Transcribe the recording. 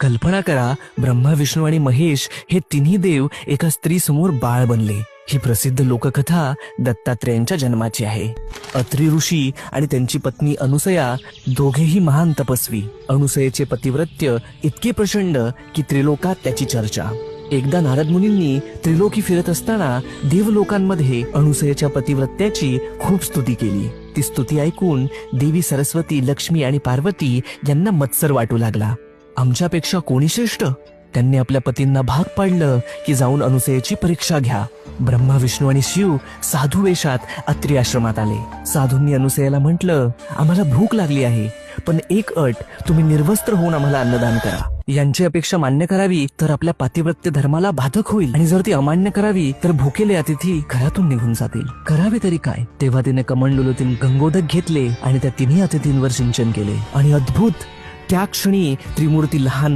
कल्पना करा, ब्रह्मा, विष्णू आणि महेश हे तिन्ही देव एका स्त्री समोर बाळ बनले. ही प्रसिद्ध लोककथा दत्तात्रेयांच्या जन्माची आहे. अत्री ऋषी आणि त्यांची पत्नी अनुसया दोघेही महान तपस्वी. अनुसयेचे पतिव्रत्य इतके प्रचंड की त्रिलोकात त्याची चर्चा. एकदा नारद मुनींनी त्रिलोकी फिरत असताना देवलोकांमध्ये अनुसयेच्या पतिव्रत्याची खूप स्तुती केली. ती स्तुती ऐकून देवी सरस्वती, लक्ष्मी आणि पार्वती यांना मत्सर वाटू लागला. आमच्यापेक्षा कोणी श्रेष्ठ? त्यांनी आपल्या पतींना भाग पाडलं की जाऊन अनुसयेची परीक्षा घ्या. ब्रह्मा, विष्णू आणि शिव साधू वेशात अत्री आश्रमात आले. साधूंनी अनुसयेला म्हटलं, आम्हाला भूक लागली आहे, पण एक अट, तुम्ही निर्वस्त्र होऊन आम्हाला अन्नदान करा. यांची अपेक्षा मान्य करावी तर आपल्या पातिव्रत्य धर्माला बाधक होईल, आणि जर ती अमान्य करावी तर भुकेले अतिथी घरातून निघून जातील. करावे तरी काय? तेव्हा तिने कमंडलूतील गंगोदक घेतले आणि त्या तिन्ही अतिथींवर सिंचन केले, आणि अद्भुत, त्या क्षणी त्रिमूर्ती लहान